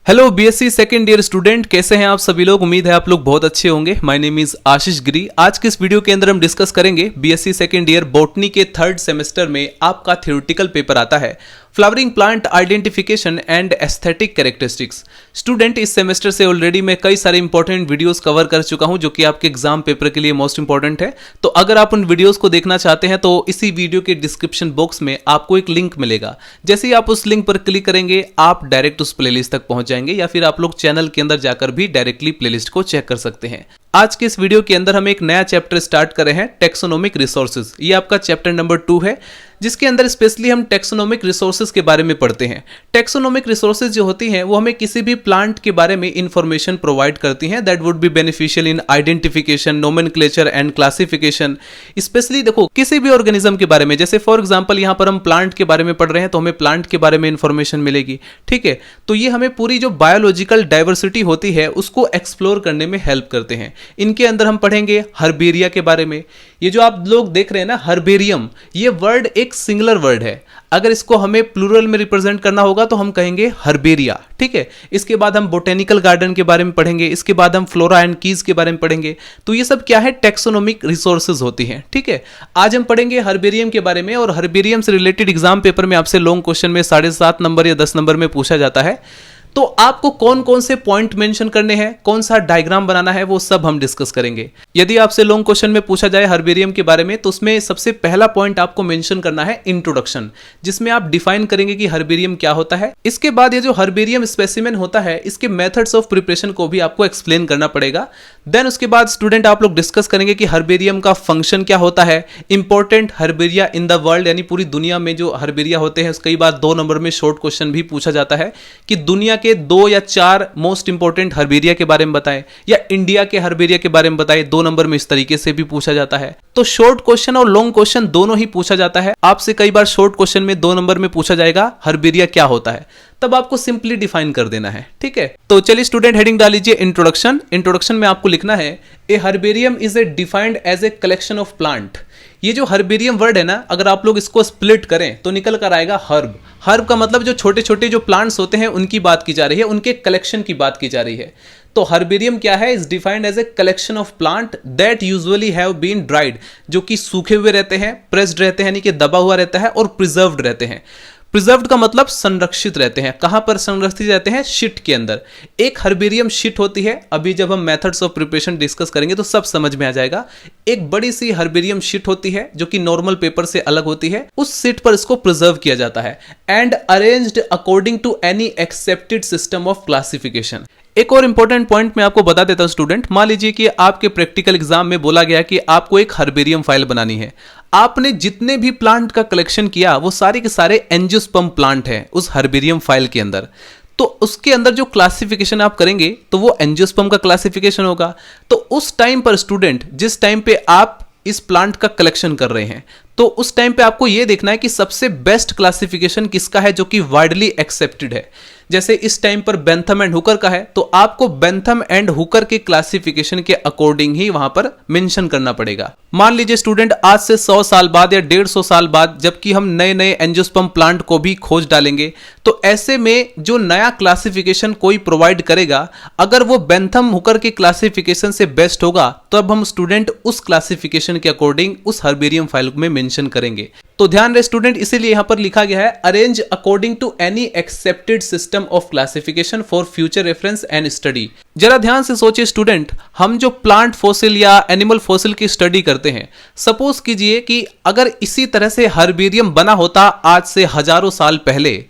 Hello BSc second year student, कैसे हैं आप सभी लोग। उम्मीद है आप लोग बहुत अच्छे होंगे। माय नेम इज आशीष गिरी। आज के इस वीडियो के अंदर हम डिस्कस करेंगे बीएससी सेकेंड ईयर बॉटनी के थर्ड सेमेस्टर में आपका थ्योरेटिकल पेपर आता है flowering plant identification and aesthetic characteristics. Student, इस सेमेस्टर से ऑलरेडी मैं कई सारे इंपॉर्टेंट वीडियोस कवर कर चुका हूं जो कि आपके एग्जाम पेपर के लिए मोस्ट इंपॉर्टेंट है। तो अगर आप उन वीडियोस को देखना चाहते हैं तो इसी वीडियो के डिस्क्रिप्शन बॉक्स में आपको एक लिंक मिलेगा। जैसे ही आप उस लिंक पर क्लिक करेंगे आप डायरेक्ट उस प्लेलिस्ट तक पहुंच जाएंगे, या फिर आप लोग चैनल के अंदर जाकर भी डायरेक्टली प्लेलिस्ट को चेक कर सकते हैं। आज के इस वीडियो के अंदर हम एक नया चैप्टर स्टार्ट कर रहे हैं, टेक्सोनोमिक रिसोर्सेज। ये आपका चैप्टर नंबर 2 है, जिसके अंदर स्पेशली हम टेक्सोनोमिक रिसोर्सेज के बारे में पढ़ते हैं। टेक्सोनोमिक रिसोर्सेज जो होती हैं वो हमें किसी भी प्लांट के बारे में इंफॉर्मेशन प्रोवाइड करती हैं that would be beneficial in identification, nomenclature and classification. Specially देखो, किसी भी ऑर्गेनिज्म के बारे में, जैसे फॉर एग्जांपल यहाँ पर हम प्लांट के बारे में पढ़ रहे हैं तो हमें प्लांट के बारे में इंफॉर्मेशन मिलेगी। ठीक है, तो ये हमें पूरी जो बायोलॉजिकल डाइवर्सिटी होती है उसको एक्सप्लोर करने में हेल्प करते हैं। इनके अंदर हम पढ़ेंगे हर्बेरिया के बारे में। ये जो आप लोग देख रहे हैं ना, हर्बेरियम, ये वर्ड एक सिंगुलर वर्ड है। अगर इसको हमें प्लूरल में रिप्रेजेंट करना होगा तो हम कहेंगे हर्बेरिया। ठीक है, इसके बाद हम बोटेनिकल गार्डन के बारे में पढ़ेंगे, इसके बाद हम फ्लोरा एंड कीज के बारे में पढ़ेंगे। तो ये सब क्या है, टेक्सोनोमिक रिसोर्सेज होती हैं। ठीक है, आज हम पढ़ेंगे हर्बेरियम के बारे में। और हर्बेरियम से रिलेटेड एग्जाम पेपर में आपसे लॉन्ग क्वेश्चन में 7.5 नंबर या 10 नंबर में पूछा जाता है। तो आपको कौन कौन से पॉइंट मेंशन करने हैं, कौन सा डायग्राम बनाना है, वो सब हम डिस्कस करेंगे। यदि आपसे लॉन्ग क्वेश्चन में पूछा जाए हर्बेरियम के बारे में तो उसमें सबसे पहला पॉइंट आपको मेंशन करना है इंट्रोडक्शन, जिसमें आप डिफाइन करेंगे कि हर्बेरियम क्या होता है। इसके बाद ये जो हर्बेरियम स्पेसिमेन होता है इसके मेथड्स ऑफ प्रिपरेशन को भी आपको एक्सप्लेन करना पड़ेगा। देन उसके बाद स्टूडेंट आप लोग डिस्कस करेंगे कि हर्बेरियम का फंक्शन क्या होता है, important herbaria in the world, यानी पूरी दुनिया में जो हर्बेरिया होते हैं। कई बार 2 नंबर में शॉर्ट क्वेश्चन भी पूछा जाता है कि दुनिया के 2 या 4 मोस्ट इंपॉर्टेंट हर्बेरिया के बारे में बताएं, या इंडिया के हर्बेरिया के बारे में बताएं। 2 नंबर में इस तरीके से भी पूछा जाता है। तो शॉर्ट क्वेश्चन और लॉन्ग क्वेश्चन दोनों ही पूछा जाता है। आपसे कई बार शॉर्ट क्वेश्चन में 2 नंबर में पूछा जाएगा हर्बेरिया क्या होता है, तब आपको सिंपली डिफाइन कर देना है। ठीक है, तो चलिए स्टूडेंट हेडिंग डाल लीजिए इंट्रोडक्शन। इंट्रोडक्शन में आपको लिखना है a herbarium is a defined as a collection of plant. ये जो हर्बेरियम वर्ड है ना, अगर आप लोग इसको स्प्लिट करें तो निकल कर आएगा हर्ब। हर्ब का मतलब जो छोटे छोटे जो प्लांट्स होते हैं उनकी बात की जा रही है, उनके कलेक्शन की बात की जा रही है। तो हर्बेरियम क्या है, is defined as a collection of plant that usually have been dried, जो कि सूखे हुए रहते हैं, प्रेस्ड रहते हैं यानी कि दबा हुआ रहता है, और प्रिजर्व्ड रहते हैं। प्रिजर्व्ड का मतलब संरक्षित रहते हैं। कहां पर संरक्षित रहते हैं, शीट के अंदर। एक हर्बेरियम शीट होती है, अभी जब हम मेथड्स ऑफ प्रिपरेशन डिस्कस करेंगे तो सब समझ में आ जाएगा। एक बड़ी सी हर्बेरियम शीट होती है जो कि नॉर्मल पेपर से अलग होती है, उस शीट पर इसको प्रिजर्व किया जाता है and arranged according to any accepted system of classification. एक और इंपॉर्टेंट पॉइंट मैं आपको बता देता हूं स्टूडेंट, मान लीजिए कि आपके प्रैक्टिकल एग्जाम में बोला गया कि आपको एक हर्बेरियम फाइल बनानी है। आपने जितने भी प्लांट का कलेक्शन किया वो सारे के सारे एंजियोस्पर्म प्लांट हैं उस हर्बेरियम फाइल के अंदर। तो उसके अंदर जो क्लासिफिकेशन आप करेंगे तो वो एंजियोस्पर्म का क्लासिफिकेशन होगा। तो उस टाइम पर स्टूडेंट, जिस टाइम पे आप इस प्लांट का कलेक्शन कर रहे हैं, तो उस टाइम पे आपको यह देखना है कि सबसे बेस्ट क्लासिफिकेशन किसका है जो कि वाइडली एक्सेप्टेड है। जैसे इस टाइम पर बेंथम एंड हुकर का है तो आपको बेंथम एंड हुकर के क्लासिफिकेशन के अकॉर्डिंग ही वहां पर मेंशन करना पड़ेगा। मान लीजिए स्टूडेंट, आज से 100 साल बाद या 150 साल बाद जबकि हम नए नए एंजियोस्पर्म प्लांट को भी खोज डालेंगे, तो ऐसे में जो नया क्लासिफिकेशन कोई प्रोवाइड करेगा, अगर वो बेंथम हुकर के क्लासिफिकेशन से बेस्ट होगा तो अब हम स्टूडेंट उस क्लासिफिकेशन के अकॉर्डिंग उस हर्बेरियम फाइल में मेंशन करेंगे। तो ध्यान रहे स्टूडेंट, इसीलिए यहां पर लिखा गया है arrange according to any accepted system of classification for future reference and study. जरा ध्यान से सोचिए स्टूडेंट, हम जो प्लांट फॉसिल या एनिमल फॉसिल की स्टडी करते हैं, सपोज कीजिए कि अगर इसी तरह से हर्बेरियम बना होता आज से हजारों साल पहले,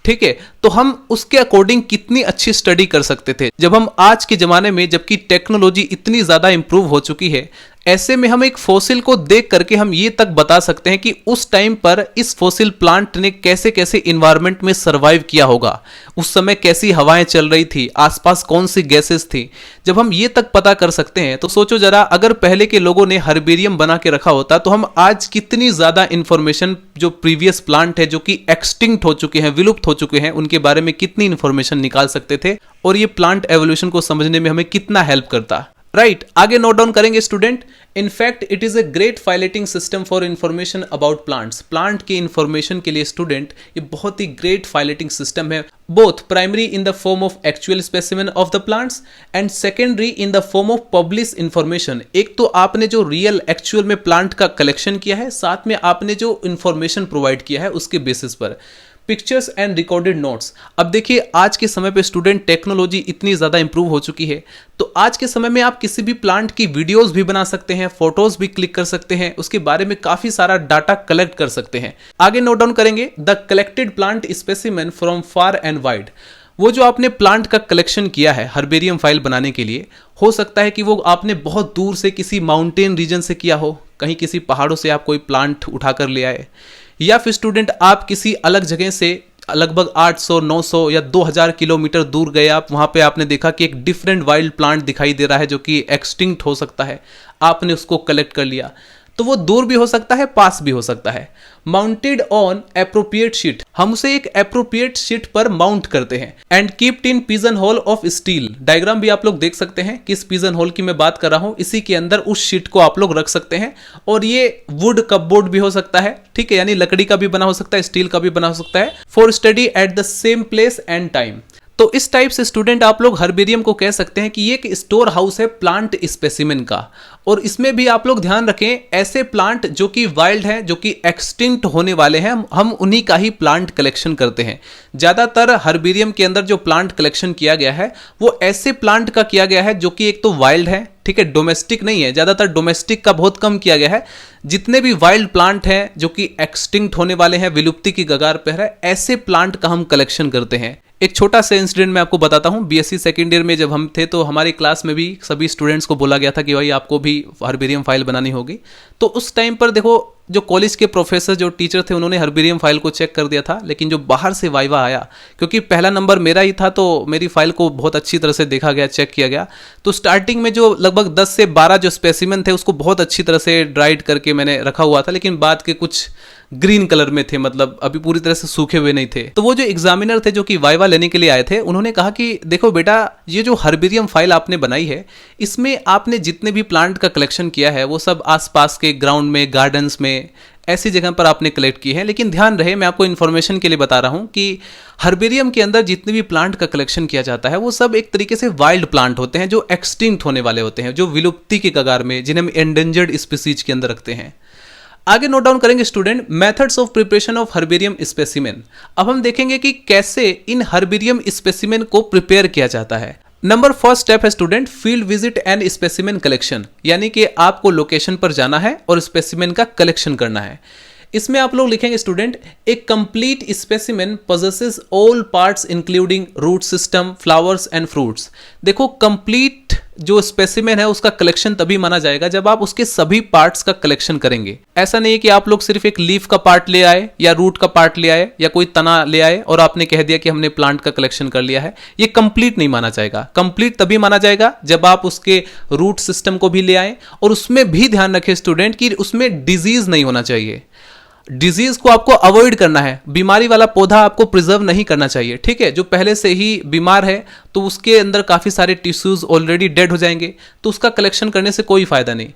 ठीक है, तो हम उसके अकॉर्डिंग कितनी अच्छी स्टडी कर सकते थे। जब हम आज के जमाने में, जबकि टेक्नोलॉजी इतनी ज्यादा इंप्रूव हो चुकी है, ऐसे में हम एक फॉसिल को देख करके हम ये तक बता सकते हैं कि उस टाइम पर इस फॉसिल प्लांट ने कैसे कैसे इन्वायरमेंट में सरवाइव किया होगा, उस समय कैसी हवाएं चल रही थी, आसपास कौन सी गैसेस थी। जब हम ये तक पता कर सकते हैं तो सोचो जरा, अगर पहले के लोगों ने हर्बेरियम बना के रखा होता तो हम आज कितनी ज्यादा इंफॉर्मेशन, जो प्रीवियस प्लांट है जो कि एक्सटिंक्ट हो चुके हैं, विलुप्त हो चुके हैं, उनके बारे में कितनी इंफॉर्मेशन निकाल सकते थे, और ये प्लांट एवोल्यूशन को समझने में हमें कितना हेल्प करता। राइट आगे नोट डाउन करेंगे student, in fact it is a great filing system for information about plants. Plant की इंफॉर्मेशन के लिए स्टूडेंट ये बहुत ही ग्रेट फाइलेटिंग सिस्टम है, both primary in the form of actual specimen of the plants and secondary in the form of publish information. एक तो आपने जो रियल एक्चुअल में प्लांट का कलेक्शन किया है, साथ में आपने जो इंफॉर्मेशन प्रोवाइड किया है उसके बेसिस पर पिक्चर्स एंड रिकॉर्डेड नोट्स। अब देखिए आज के समय पे स्टूडेंट टेक्नोलॉजी इतनी ज़्यादा इंप्रूव हो चुकी है, तो आज के समय में आप किसी भी प्लांट की वीडियोस भी बना सकते हैं, फोटोज भी क्लिक कर सकते हैं, उसके बारे में काफ़ी सारा डाटा कलेक्ट कर सकते हैं। आगे नोट डाउन करेंगे the collected plant specimen from far and wide. वो जो आपने प्लांट का कलेक्शन किया है हर्बेरियम फाइल बनाने के लिए, हो सकता है कि वो आपने बहुत दूर से किसी माउंटेन रीजन से किया हो, कहीं किसी पहाड़ों से आप कोई प्लांट उठाकर ले आए, या फिर स्टूडेंट आप किसी अलग जगह से लगभग 800, 900 या 2000 किलोमीटर दूर गए, आप वहाँ पे आपने देखा कि एक डिफरेंट वाइल्ड प्लांट दिखाई दे रहा है जो कि एक्सटिंक्ट हो सकता है, आपने उसको कलेक्ट कर लिया। तो वो दूर भी हो सकता है, पास भी हो सकता है। माउंटेड ऑन एप्रोप्रिएट शीट, हम उसे एक एप्रोप्रिएट शीट पर माउंट करते हैं and keeped in pigeon hole of steel. Diagram भी आप लोग देख सकते हैं किस पिजन होल की मैं बात कर रहा हूं, इसी के अंदर उस शीट को आप लोग रख सकते हैं। और ये वुड कपबोर्ड भी हो सकता है, ठीक है, यानी लकड़ी का भी बना हो सकता है, स्टील का भी बना हो सकता है, for study at the same place and time. तो इस टाइप से स्टूडेंट आप लोग हर्बेरियम को कह सकते हैं कि ये एक स्टोर हाउस है प्लांट स्पेसिमेन का। और इसमें भी आप लोग ध्यान रखें, ऐसे प्लांट जो कि वाइल्ड हैं, जो कि एक्सटिंक्ट होने वाले हैं, हम उन्हीं का ही प्लांट कलेक्शन करते हैं। ज़्यादातर हर्बेरियम के अंदर जो प्लांट कलेक्शन किया गया है वो ऐसे प्लांट का किया गया है जो कि एक तो वाइल्ड है, ठीक है, डोमेस्टिक नहीं है, ज़्यादातर डोमेस्टिक का बहुत कम किया गया है। जितने भी वाइल्ड प्लांट हैं जो कि एक्सटिंक्ट होने वाले हैं, विलुप्ति की कगार पर है, ऐसे प्लांट का हम कलेक्शन करते हैं। एक छोटा सा इंसिडेंट मैं आपको बताता हूँ। बीएससी सेकेंड ईयर में जब हम थे तो हमारी क्लास में भी सभी स्टूडेंट्स को बोला गया था कि भाई आपको भी हर्बेरियम फाइल बनानी होगी। तो उस टाइम पर देखो जो कॉलेज के प्रोफेसर जो टीचर थे उन्होंने हर्बेरियम फाइल को चेक कर दिया था, लेकिन जो बाहर से वाइवा आया, क्योंकि पहला नंबर मेरा ही था तो मेरी फाइल को बहुत अच्छी तरह से देखा गया, चेक किया गया। तो स्टार्टिंग में जो लगभग 10 से 12 जो स्पेसिमेन थे उसको बहुत अच्छी तरह से ड्राइड करके मैंने रखा हुआ था, लेकिन बाद के कुछ ग्रीन कलर में थे, मतलब अभी पूरी तरह से सूखे हुए नहीं थे। तो वो जो एग्जामिनर थे जो कि वाइवा लेने के लिए आए थे, उन्होंने कहा कि देखो बेटा, ये जो हर्बेरियम फाइल आपने बनाई है इसमें आपने जितने भी प्लांट का कलेक्शन किया है वो सब आसपास के ग्राउंड में, गार्डन्स में, ऐसी जगह पर आपने कलेक्ट की है। लेकिन ध्यान रहे, मैं आपको इन्फॉर्मेशन के लिए बता रहा हूँ कि हर्बेरियम के अंदर जितने भी प्लांट का कलेक्शन किया जाता है वो सब एक तरीके से वाइल्ड प्लांट होते हैं जो एक्सटिंक्ट होने वाले होते हैं, जो विलुप्ति की कगार में, जिन्हें हम एंडेंजर्ड स्पीसीज के अंदर रखते हैं। आगे नोट डाउन करेंगे student methods of preparation of herbarium specimen. अब हम देखेंगे कि कैसे इन हर्बेरियम स्पेसिमेन को प्रिपेयर किया जाता है। नंबर फर्स्ट स्टेप है student field visit and specimen collection, यानी कि आपको लोकेशन पर जाना है और स्पेसिमेन का कलेक्शन करना है। इसमें आप लोग लिखेंगे student a complete specimen possesses all parts including root system, flowers and fruits. देखो कंप्लीट जो स्पेसिमेन है उसका कलेक्शन तभी माना जाएगा जब आप उसके सभी पार्ट्स का कलेक्शन करेंगे। ऐसा नहीं है कि आप लोग सिर्फ एक लीफ का पार्ट ले आए या रूट का पार्ट ले आए या कोई तना ले आए और आपने कह दिया कि हमने प्लांट का कलेक्शन कर लिया है। ये कंप्लीट नहीं माना जाएगा। कंप्लीट तभी माना जाएगा जब आप उसके रूट सिस्टम को भी ले आए, और उसमें भी ध्यान रखें स्टूडेंट कि उसमें डिजीज नहीं होना चाहिए। डिजीज को आपको अवॉइड करना है, बीमारी वाला पौधा आपको प्रिजर्व नहीं करना चाहिए, ठीक है। जो पहले से ही बीमार है तो उसके अंदर काफ़ी सारे टिश्यूज ऑलरेडी डेड हो जाएंगे, तो उसका कलेक्शन करने से कोई फायदा नहीं।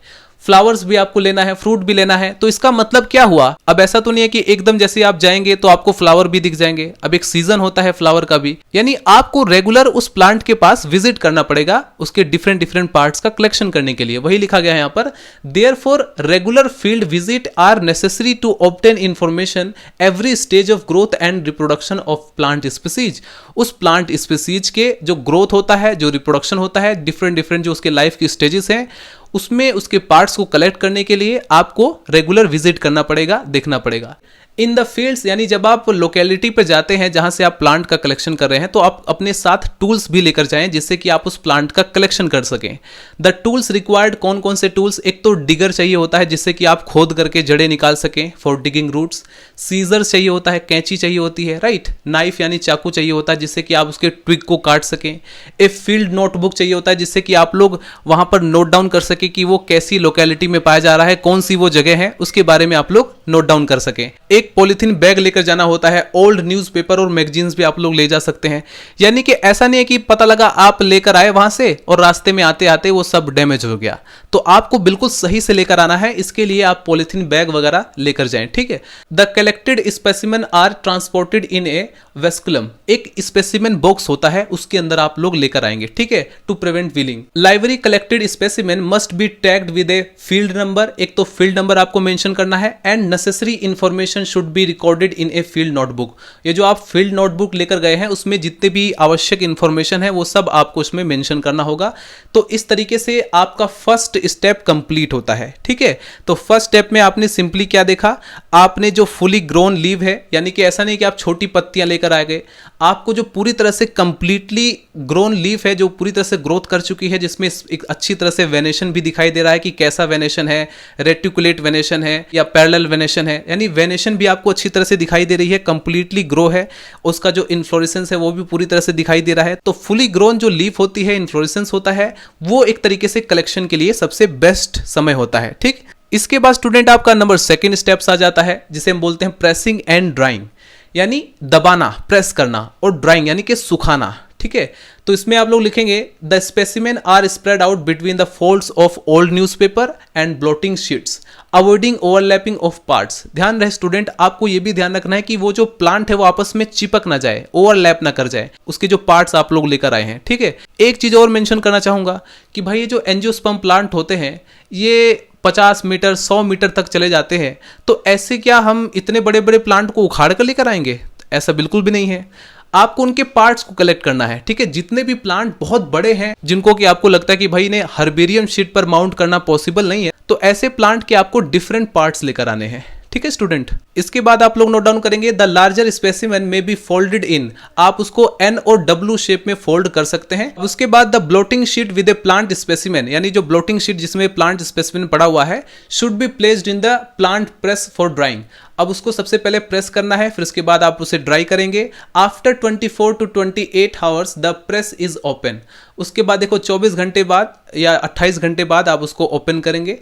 फ्लावर्स भी आपको लेना है, फ्रूट भी लेना है। तो इसका मतलब क्या हुआ, अब ऐसा तो नहीं है कि एकदम जैसे आप जाएंगे तो आपको फ्लावर भी दिख जाएंगे। अब एक सीजन होता है फ्लावर का भी, यानी आपको रेगुलर उस प्लांट के पास विजिट करना पड़ेगा उसके डिफरेंट डिफरेंट पार्ट्स का कलेक्शन करने के लिए। वही लिखा गया है यहाँ पर, therefore regular field visit are necessary to obtain information every stage of growth and reproduction of plant species. उस प्लांट स्पीसीज के जो ग्रोथ होता है, जो रिप्रोडक्शन होता है, डिफरेंट डिफरेंट जो उसके लाइफ की स्टेजेस हैं, उसमें उसके पार्ट्स को कलेक्ट करने के लिए आपको रेगुलर विजिट करना पड़ेगा, देखना पड़ेगा। इन द फील्ड्स, यानी जब आप लोकेलिटी पे जाते हैं जहां से आप प्लांट का कलेक्शन कर रहे हैं, तो आप अपने साथ टूल्स भी लेकर जाएं जिससे कि आप उस प्लांट का कलेक्शन कर सकें। द टूल्स रिक्वायर्ड, कौन कौन से टूल्स, एक तो डिगर चाहिए होता है जिससे कि आप खोद करके जड़ें निकाल सकें फॉर डिगिंग रूट्स। सीजर चाहिए होता है, कैंची चाहिए होती है, राइट। नाइफ यानी चाकू चाहिए होता है जिससे कि आप उसके ट्विग को काट सकें। ए फील्ड नोटबुक चाहिए होता है जिससे कि आप लोग वहां पर नोट डाउन कर सकें सके कि वो कैसी लोकेलिटी में पाया जा रहा है, कौन सी वो जगह है, उसके बारे में आप लोग नोट डाउन कर सकें। एक पॉलिथीन बैग लेकर जाना होता है, ओल्ड न्यूज़पेपर और मैगजीन्स भी आप लोग ले जा सकते हैं। यानी कि ऐसा नहीं है कि पता लगा आप लेकर आए वहां से और रास्ते में आते आते वो सब डैमेज हो गया, तो आपको बिल्कुल सही से लेकर आना है। इसके लिए आप पॉलिथीन बैग वगैरह लेकर जाएं, ठीक है। The collected specimen are transported in a vasculum, एक स्पेसिमेन बॉक्स होता है, उसके अंदर आप लोग लेकर आएंगे, ठीक है, to prevent wilting. Library collected specimen must be tagged with a field number, एक तो फील्ड नंबर आपको मेंशन करना है, and necessary information should be recorded in a field notebook. ये जो आप फील्ड नोटबुक लेकर गए हैं उसमें जितने भी आवश्यक इंफॉर्मेशन है वो सब आपको उसमें मेंशन करना होगा। तो इस तरीके से आपका फर्स्ट स्टेप कंप्लीट होता है, ठीक है। तो फर्स्ट स्टेप में आपने सिंपली क्या देखा, आपने जो फुली ग्रोन लीव है, यानी कि ऐसा नहीं कि आप छोटी पत्तियां लेकर आ गए, आपको जो पूरी तरह से कंप्लीटली ग्रोन लीफ है, जो पूरी तरह से ग्रोथ कर चुकी है, जिसमें एक अच्छी तरह से वेनेशन भी दिखाई दे रहा है कि कैसा वेनेशन है, रेटिकुलेट वेनेशन है या पैरेलल वेनेशन है, यानी वेनेशन भी आपको अच्छी तरह से दिखाई दे रही है, कंप्लीटली ग्रो है, उसका जो इन्फ्लोरेसेंस है वो भी पूरी तरह से दिखाई दे रहा है। तो फुली ग्रोन जो लीफ होती है, इन्फ्लोरेसेंस होता है, वो एक तरीके से कलेक्शन के लिए सबसे बेस्ट समय होता है, ठीक। इसके बाद स्टूडेंट आपका नंबर सेकंड स्टेप्स आ जाता है, जिसे हम बोलते हैं प्रेसिंग एंड ड्राइंग, यानी दबाना, प्रेस करना, और ड्राइंग यानी कि सुखाना, ठीक है। तो इसमें आप लोग लिखेंगे the specimen are spread out between the folds of old newspaper and blotting sheets avoiding overlapping of parts. ध्यान रहे स्टूडेंट, आपको यह भी ध्यान रखना है कि वो जो प्लांट है वो आपस में चिपक ना जाए, ओवरलैप ना कर जाए, उसके जो पार्ट्स आप लोग लेकर आए हैं, ठीक है। एक चीज और मेंशन करना चाहूंगा कि भाई ये जो एंजियोस्पर्म प्लांट होते हैं ये 50 मीटर 100 मीटर तक चले जाते हैं, तो ऐसे क्या हम इतने बड़े बड़े प्लांट को उखाड़ कर लेकर आएंगे? ऐसा बिल्कुल भी नहीं है। आपको उनके पार्ट्स को कलेक्ट करना है, ठीक है। जितने भी प्लांट बहुत बड़े हैं, जिनको कि आपको लगता है कि भाई इन्हें हर्बेरियम शीट पर माउंट करना पॉसिबल नहीं है, तो ऐसे प्लांट के आपको डिफरेंट पार्ट्स लेकर आने हैं, ठीक है स्टूडेंट। इसके बाद आप लोग नोट डाउन करेंगे द लार्जर स्पेसिमेन में बी फोल्डेड इन, आप उसको एन और डब्ल्यू शेप में फोल्ड कर सकते हैं। उसके बाद the blotting sheet with a plant specimen, यानी जो ब्लोटिंग शीट जिसमें प्लांट स्पेसिमेन पड़ा हुआ है, should be placed in the plant press for drying. अब उसको सबसे पहले प्रेस करना है, फिर उसके बाद आप उसे ड्राई करेंगे। After 24 to 28 hours the press is open. उसके बाद देखो 24 घंटे बाद या 28 घंटे बाद आप उसको ओपन करेंगे।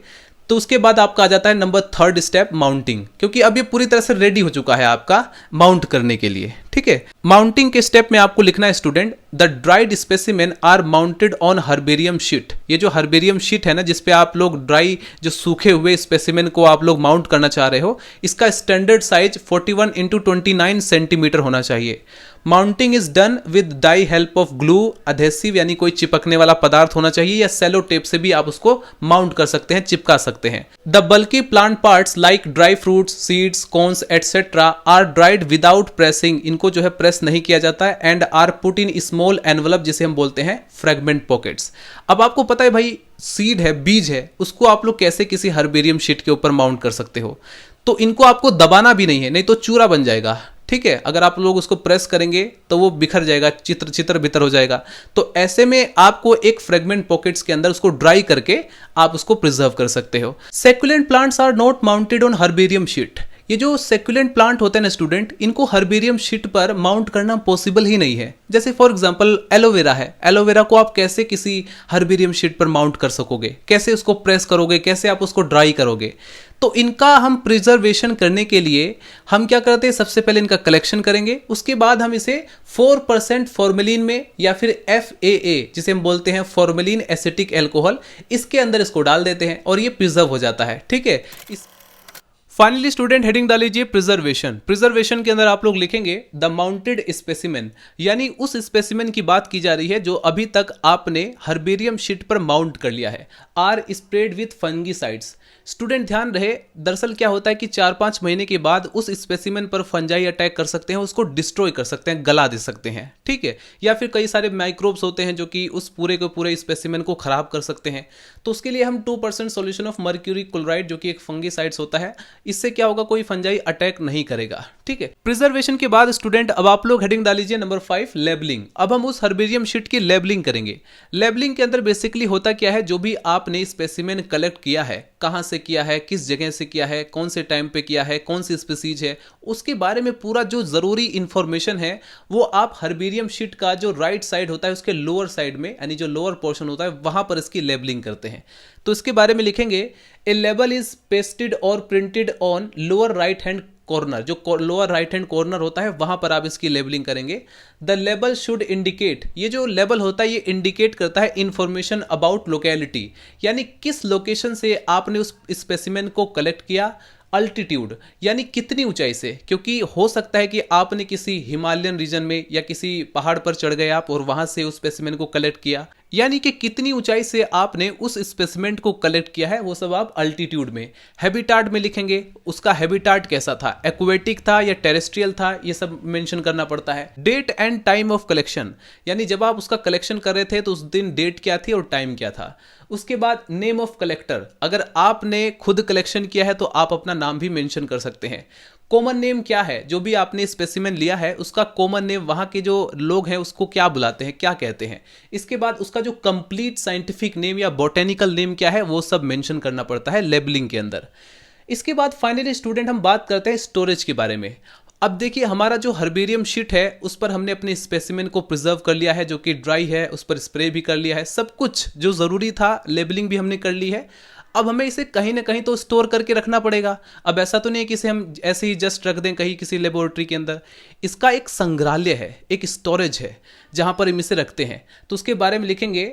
तो उसके बाद आपका आ जाता है नंबर थर्ड स्टेप, माउंटिंग, क्योंकि अब ये पूरी तरह से रेडी हो चुका है आपका माउंट करने के लिए, ठीक है। माउंटिंग के स्टेप में आपको लिखना है student the dried specimen are mounted on herbarium sheet. ये जो हर्बेरियम शीट है ना, जिसपे आप लोग ड्राई जो सूखे हुए स्पेसिमेन को आप लोग माउंट करना चाह रहे हो, इसका स्टैंडर्ड साइज 41 × 29 सेंटीमीटर होना चाहिए। Mounting is done with the help of glue adhesive, यानी कोई चिपकने वाला पदार्थ होना चाहिए, या सेलो टेप से भी आप उसको माउंट कर सकते हैं, चिपका सकते हैं। The bulky plant parts like dry fruits, seeds, corns etcetera are dried without pressing, इनको जो है प्रेस नहीं किया जाता है, and are put in small envelope, जिसे हम बोलते हैं फ्रेगमेंट पॉकेट्स। अब आपको पता है भाई सीड है, बीज है, उसको आप लोग कैसे किसी हर्बेरियम शीट के ऊपर माउंट कर सकते हो। तो इनको आपको दबाना भी नहीं है, नहीं तो चूरा बन जाएगा, ठीक है। अगर आप लोग उसको प्रेस करेंगे तो वो बिखर जाएगा, चित्र चित्र बितर हो जाएगा। तो ऐसे में आपको एक फ्रेगमेंट पॉकेट्स के अंदर उसको ड्राई करके आप उसको प्रिजर्व कर सकते हो। Succulent plants are not mounted on herbarium sheet. ये जो सेक्युलेंट प्लांट होते हैं ना स्टूडेंट, इनको हर्बेरियम शीट पर माउंट करना पॉसिबल ही नहीं है। जैसे फॉर एग्जांपल एलोवेरा है, एलोवेरा को आप कैसे किसी हर्बेरियम शीट पर माउंट कर सकोगे, कैसे उसको प्रेस करोगे, कैसे आप उसको ड्राई करोगे। तो इनका हम प्रिजर्वेशन करने के लिए हम क्या करते हैं, सबसे पहले इनका कलेक्शन करेंगे, उसके बाद हम इसे 4% फॉर्मेलिन में या फिर FAA जिसे हम बोलते हैं फॉर्मेलिन एसिटिक एल्कोहल, इसके अंदर इसको डाल देते हैं और ये प्रिजर्व हो जाता है, ठीक है। फाइनली स्टूडेंट हेडिंग डाल लीजिए प्रिजर्वेशन। प्रिजर्वेशन के अंदर आप लोग लिखेंगे द माउंटेड स्पेसिमेन, यानी उस स्पेसिमेन की बात की जा रही है जो अभी तक आपने हर्बेरियम शीट पर माउंट कर लिया है, are spread with fungicides. Student ध्यान रहे, दरअसल क्या होता है कि 4-5 महीने के बाद उस स्पेसिमेन पर फंजाई अटैक कर सकते हैं, उसको डिस्ट्रॉय कर सकते हैं, गला दे सकते हैं, ठीक है। या फिर कई सारे माइक्रोब्स होते हैं जो कि उस पूरे के पूरे स्पेसिमेन को खराब कर सकते हैं। तो उसके लिए हम 2% सॉल्यूशन ऑफ मर्क्यूरी क्लोराइड, जो कि एक फंगीसाइड्स होता है, इससे क्या होगा, कोई फंजाई अटैक नहीं करेगा, ठीक है। प्रिजर्वेशन के बाद स्टूडेंट अब आप लोग हेडिंग डाल लीजिए नंबर 5, लेबलिंग। अब हम उस हर्बेरियम शीट की लेबलिंग करेंगे। लेबलिंग के अंदर बेसिकली होता क्या है, जो भी आपने स्पेसिमेन कलेक्ट किया है कहाँ से किया है, किस जगह से किया है, कौन से टाइम पे किया है, कौन सी स्पीसीज है, उसके बारे में पूरा जो ज़रूरी इन्फॉर्मेशन है वो आप हर्बेरियम शीट का जो राइट साइड होता है उसके लोअर साइड में, यानी जो लोअर पोर्शन होता है वहाँ पर इसकी लेबलिंग करते हैं। तो इसके बारे में लिखेंगे, ए लेबल इज पेस्टेड और printed on lower right hand corner, जो लोअर राइट हैंड कॉर्नर होता है वहां पर आप इसकी लेबलिंग करेंगे। द लेबल शुड इंडिकेट, ये जो लेबल होता है ये इंडिकेट करता है इंफॉर्मेशन अबाउट लोकेलिटी, यानी किस लोकेशन से आपने उस स्पेसिमेन को कलेक्ट किया। अल्टीट्यूड, यानी कितनी ऊंचाई से, क्योंकि हो सकता है कि आपने किसी हिमालयन रीजन में या किसी पहाड़ पर चढ़ गए आप और वहां से उस स्पेसिमेन को कलेक्ट किया, यानी कि कितनी ऊंचाई से आपने उस स्पेसिमेन को कलेक्ट किया है वो सब आप अल्टीट्यूड में। हैबिटाट में लिखेंगे, उसका हैबिटाट कैसा था, एक्वेटिक था या टेरेस्ट्रियल था, ये सब मेंशन करना पड़ता है। Date and time of collection, यानी जब आप उसका कलेक्शन कर रहे थे तो उस दिन डेट क्या थी और टाइम क्या था। उसके बाद नेम ऑफ कलेक्टर, अगर आपने खुद कलेक्शन किया है तो आप अपना नाम भी मेंशन कर सकते हैं। कॉमन नेम क्या है, जो भी आपने स्पेसिमेन लिया है उसका कॉमन नेम, वहां के जो लोग हैं उसको क्या बुलाते हैं, क्या कहते हैं। इसके बाद उसका जो कंप्लीट साइंटिफिक नेम या बॉटेनिकल नेम क्या है वो सब मेंशन करना पड़ता है लेबलिंग के अंदर। इसके बाद फाइनली स्टूडेंट हम बात करते हैं स्टोरेज के बारे में। अब देखिए, हमारा जो हर्बेरियम शीट है उस पर हमने अपने स्पेसिमेन को प्रिजर्व कर लिया है, जो कि ड्राई है, उस पर स्प्रे भी कर लिया है, सब कुछ जो ज़रूरी था लेबलिंग भी हमने कर ली है। अब हमें इसे कहीं ना कहीं तो स्टोर करके रखना पड़ेगा। अब ऐसा तो नहीं है कि इसे हम ऐसे ही जस्ट रख दें कहीं किसी लेबोरेटरी के अंदर, इसका एक संग्रहालय है, एक स्टोरेज है जहाँ पर हम इसे रखते हैं। तो उसके बारे में लिखेंगे,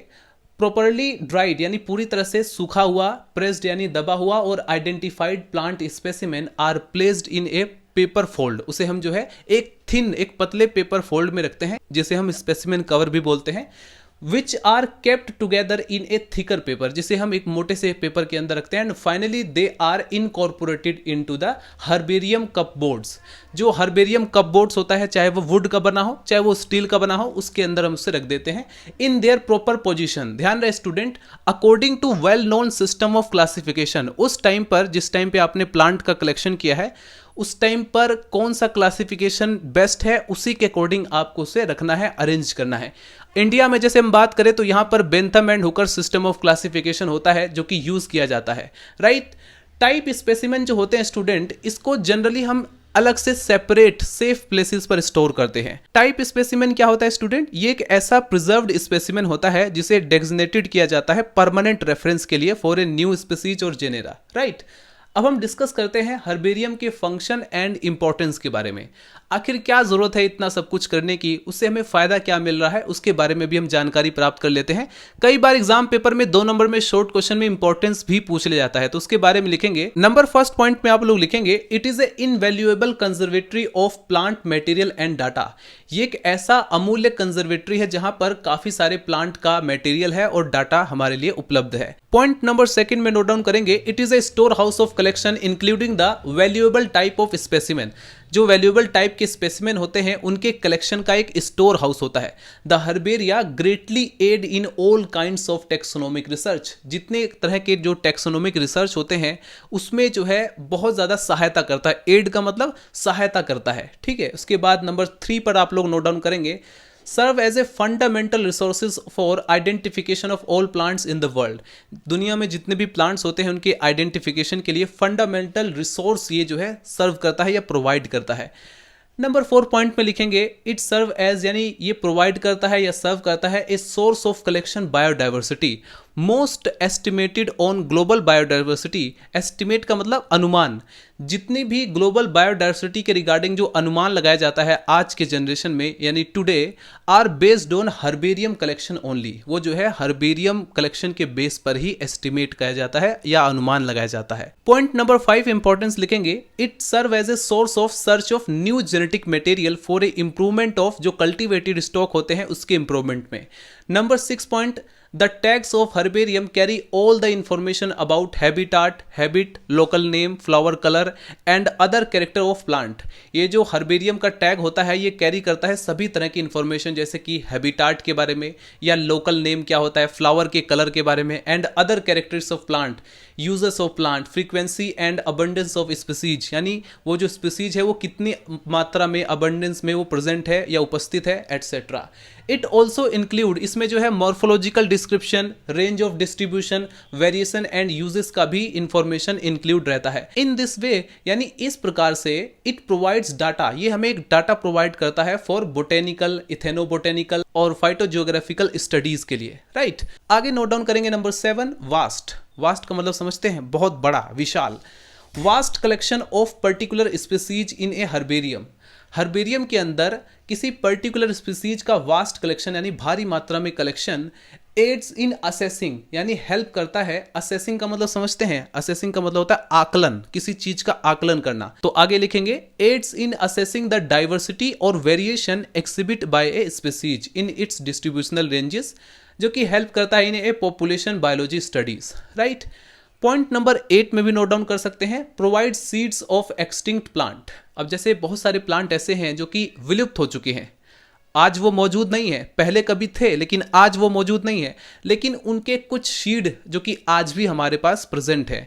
प्रॉपरली ड्राइड यानी पूरी तरह से सूखा हुआ, प्रेस्ड यानी दबा हुआ और identified plant specimen are placed in a paper fold, उसे हम जो है एक थिन, एक पतले पेपर फोल्ड में रखते हैं जिसे हम स्पेसिमेन कवर भी बोलते हैं। Which are kept together in a thicker paper, जिसे हम एक मोटे से पेपर के अंदर रखते हैं। And finally they are incorporated into the herbarium cupboards, जो हर्बेरियम कप बोर्ड्स होता है, चाहे वो वुड का बना हो चाहे वो स्टील का बना हो, उसके अंदर हम उसे रख देते हैं इन देयर प्रॉपर पोजीशन। ध्यान रहे student, according to well known system of classification, उस टाइम पर जिस टाइम पे आपने प्लांट का कलेक्शन किया है उस टाइम पर कौन सा क्लासिफिकेशन बेस्ट है उसी के अकॉर्डिंग आपको उसे रखना है, अरेंज करना है। इंडिया में जैसे हम बात करें तो यहाँ पर Bentham and Hooker system of classification होता है जो कि यूज किया जाता है, राइट। टाइप स्पेसिमेन जो होते हैं स्टूडेंट, इसको जनरली हम अलग से सेपरेट सेफ प्लेसेस पर स्टोर करते हैं। टाइप स्पेसिमेन क्या होता है स्टूडेंट, ये एक ऐसा प्रिजर्व्ड स्पेसिमेन होता है जिसे डेजिग्नेटेड किया जाता है परमानेंट रेफरेंस के लिए फॉर ए न्यू स्पीसीज और जेनेरा, राइट। अब हम डिस्कस करते हैं हर्बेरियम के फंक्शन एंड इंपॉर्टेंस के बारे में। आखिर क्या जरूरत है इतना सब कुछ करने की, उससे हमें फायदा क्या मिल रहा है, उसके बारे में भी हम जानकारी प्राप्त कर लेते हैं। कई बार एग्जाम पेपर में 2 नंबर में शॉर्ट क्वेश्चन में इंपॉर्टेंस भी पूछ लिया जाता है, तो उसके बारे में लिखेंगे। नंबर फर्स्ट पॉइंट में आप लोग लिखेंगे, it is A invaluable conservatory of plant material and data. ये एक ऐसा अमूल्य कंजर्वेटरी है जहां पर काफी सारे प्लांट का मटेरियल है और डाटा हमारे लिए उपलब्ध है। पॉइंट नंबर सेकंड में नोट डाउन करेंगे, it is A store house of collection including the valuable type of specimen. जो वैल्यूएबल टाइप के स्पेसिमेन होते हैं उनके कलेक्शन का एक स्टोर हाउस होता है। The herbaria greatly aid in all kinds of taxonomic research, जितने तरह के जो टेक्सोनोमिक रिसर्च होते हैं उसमें जो है बहुत ज्यादा सहायता करता है। एड का मतलब सहायता करता है, ठीक है। उसके बाद नंबर 3 पर आप लोग नोट डाउन करेंगे, serve as a fundamental resources for identification of all plants in the world. दुनिया में जितने भी प्लांट्स होते हैं उनके आइडेंटिफिकेशन के लिए फंडामेंटल रिसोर्स ये जो है सर्व करता है या प्रोवाइड करता है। नंबर 4 पॉइंट में लिखेंगे, इट सर्व एज, यानी ये प्रोवाइड करता है या सर्व करता है ए source of collection biodiversity most estimated on global biodiversity. Estimate का मतलब अनुमान, जितनी भी ग्लोबल बायोडाइवर्सिटी के रिगार्डिंग जो अनुमान लगाया जाता है आज के जनरेशन में यानी today, are based on herbarium collection only. वो जो है हर्बेरियम कलेक्शन के बेस पर ही एस्टिमेट किया जाता है या अनुमान लगाया जाता है। पॉइंट नंबर 5 इंपॉर्टेंस लिखेंगे, it serve as a source of search of new genetic material for a improvement of जो कल्टिवेटेड स्टॉक होते हैं उसके इंप्रूवमेंट में। Number 6 point, the tags of herbarium carry all the information about habitat, habit, local name, flower color and other character of plant। ये जो herbarium का tag होता है ये कैरी करता है सभी तरह की इंफॉर्मेशन, जैसे कि हैबिटाट के बारे में या लोकल नेम क्या होता है, फ्लावर के कलर के बारे में, and other characters of plant, uses of plant, frequency and abundance of species, यानी वो जो स्पीसीज है वो कितनी मात्रा में अबंडेंस में वो प्रेजेंट है या उपस्थित है, एटसेट्रा। इट ऑल्सो इंक्लूड, इसमें जो है morphological description, range of distribution, variation and uses का भी इंफॉर्मेशन इंक्लूड रहता है। इन दिस वे, यानी इस प्रकार से इट प्रोवाइड्स डाटा, ये हमें एक डाटा प्रोवाइड करता है फॉर बोटेनिकल, इथेनोबोटेनिकल और फाइटोजियोग्राफिकल स्टडीज के लिए, राइट। आगे नोट डाउन करेंगे नंबर 7, वास्ट। वास्ट का मतलब समझते हैं बहुत बड़ा, विशाल। Vast collection of particular species in a herbarium. Herbarium के अंदर किसी पर्टिकुलर स्पीसीज का वास्ट कलेक्शन यानी भारी मात्रा में कलेक्शन एड्स इन असेसिंग, यानी हेल्प करता है। असेसिंग का मतलब समझते हैं, असेसिंग का मतलब होता है आकलन, किसी चीज का आकलन करना। तो आगे लिखेंगे aids in assessing the diversity और variation exhibit by a species in its distributional ranges, जो कि हेल्प करता है in a population biology studies, right. Point number 8 में भी नोट डाउन कर सकते हैं, provide seeds of extinct plant. अब जैसे बहुत सारे प्लांट ऐसे हैं जो कि विलुप्त हो चुके हैं, आज वो मौजूद नहीं है, पहले कभी थे लेकिन आज वो मौजूद नहीं है, लेकिन उनके कुछ सीड जो कि आज भी हमारे पास प्रेजेंट है,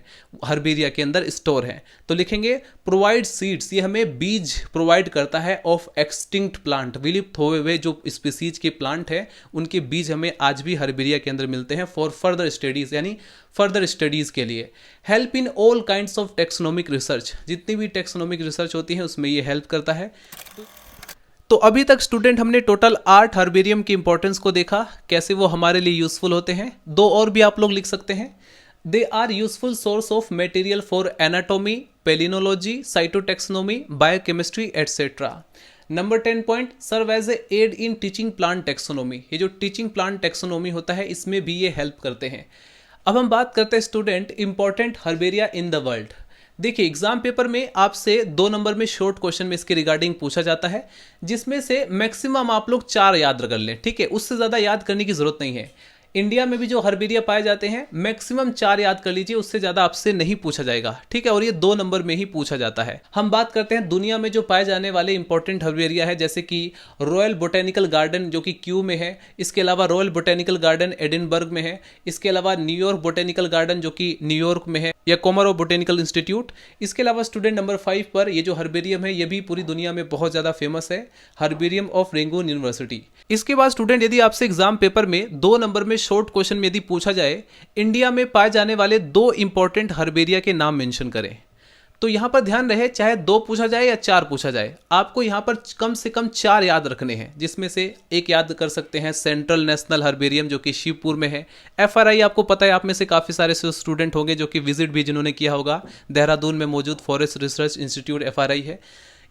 हर्बेरिया के अंदर स्टोर है। तो लिखेंगे प्रोवाइड सीड्स, ये हमें बीज प्रोवाइड करता है ऑफ एक्सटिंक्ट प्लांट, विलुप्त हुए हुए जो स्पीसीज के प्लांट है उनके बीज हमें आज भी हर्बेरिया के अंदर मिलते हैं फॉर फर्दर स्टडीज, यानी फर्दर स्टडीज के लिए। Help in all kinds of taxonomic research, जितनी भी टेक्सोनोमिक रिसर्च होती है उसमें ये हेल्प करता है। तो अभी तक स्टूडेंट हमने टोटल 8 हर्बेरियम की इंपॉर्टेंस को देखा, कैसे वो हमारे लिए यूजफुल होते हैं। 2 और भी आप लोग लिख सकते हैं। They are useful source of material for anatomy, palynology, cytotaxonomy, biochemistry etcetera. Number 10 point, serve as a aid in teaching plant taxonomy. ये जो टीचिंग प्लांट टेक्सोनोमी होता है इसमें भी ये हेल्प करते हैं। अब हम बात करते हैं student important herbaria in the world. देखिए एग्जाम पेपर में आपसे 2 नंबर में शॉर्ट क्वेश्चन में इसके रिगार्डिंग पूछा जाता है, जिसमें से मैक्सिमम आप लोग 4 याद कर लें, ठीक है, उससे ज़्यादा याद करने की जरूरत नहीं है। इंडिया में भी जो हर्बेरिया पाए जाते हैं मैक्सिमम 4 याद कर लीजिए, उससे ज़्यादा आपसे नहीं पूछा जाएगा, ठीक है, और ये 2 नंबर में ही पूछा जाता है। हम बात करते हैं दुनिया में जो पाए जाने वाले इंपॉर्टेंट हर्बेरिया है, जैसे कि रॉयल बोटेनिकल गार्डन जो कि क्यू में है, इसके अलावा रॉयल बोटेनिकल गार्डन एडिनबर्ग में है, इसके अलावा न्यूयॉर्क बोटेनिकल गार्डन जो कि न्यूयॉर्क में है, या कोमोरो बोटेनिकल इंस्टीट्यूट। इसके अलावा स्टूडेंट नंबर 5 पर ये जो हर्बेरियम है ये भी पूरी दुनिया में बहुत ज़्यादा फेमस है, हर्बेरियम ऑफ रेंगून यूनिवर्सिटी। इसके बाद स्टूडेंट यदि आपसे एग्जाम पेपर में 2 नंबर में शॉर्ट क्वेश्चन में यदि पूछा जाए इंडिया में पाए जाने वाले 2 इंपॉर्टेंट हर्बेरिया के नाम मेंशन करें, तो यहां पर ध्यान रहे चाहे 2 पूछा जाए या 4 पूछा जाए, आपको यहां पर कम से कम 4 याद रखने हैं, जिसमें से एक याद कर सकते हैं सेंट्रल नेशनल हर्बेरियम जो कि शिवपुर में है। FRI आपको पता है, आप में से काफ़ी सारे स्टूडेंट होंगे जो कि विजिट भी जिन्होंने किया होगा, देहरादून में मौजूद फॉरेस्ट रिसर्च इंस्टीट्यूट FRI है।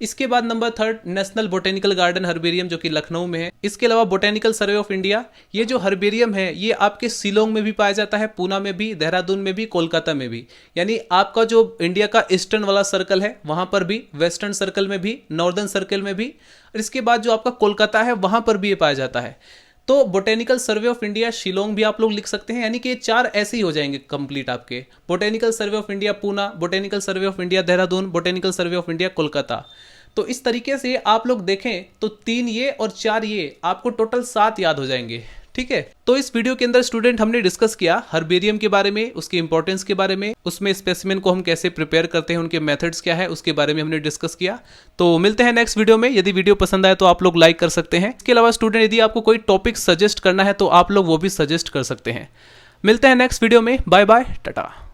इसके बाद number 3 national botanical garden herbarium जो कि लखनऊ में है। इसके अलावा बोटेनिकल सर्वे ऑफ इंडिया, ये जो हर्बेरियम है ये आपके शिलोंग में भी पाया जाता है, पूना में भी, देहरादून में भी, कोलकाता में भी, यानी आपका जो इंडिया का ईस्टर्न वाला सर्कल है वहां पर भी, वेस्टर्न सर्कल में भी, नॉर्दर्न सर्कल में भी, और इसके बाद जो आपका कोलकाता है वहां पर भी ये पाया जाता है। तो botanical survey of India Shillong भी आप लोग लिख सकते हैं, यानी कि ये 4 ऐसे ही हो जाएंगे कंप्लीट आपके। Botanical survey of India Poona, botanical survey of India Dehradun, botanical survey of India Kolkata. तो इस तरीके से आप लोग देखें तो 3 ये और 4 ये, आपको टोटल 7 याद हो जाएंगे, ठीक है। तो इस वीडियो के अंदर स्टूडेंट हमने डिस्कस किया हर्बेरियम के बारे में, उसके इंपॉर्टेंस के बारे में, उसमें स्पेसिमेन को हम कैसे प्रिपेयर करते हैं, उनके मेथड्स क्या है, उसके बारे में हमने डिस्कस किया। तो मिलते हैं नेक्स्ट वीडियो में। यदि वीडियो पसंद आए तो आप लोग लाइक कर सकते हैं। इसके अलावा स्टूडेंट यदि आपको कोई टॉपिक सजेस्ट करना है तो आप लोग वो भी सजेस्ट कर सकते हैं। मिलते हैं नेक्स्ट वीडियो में, बाय बाय, टाटा।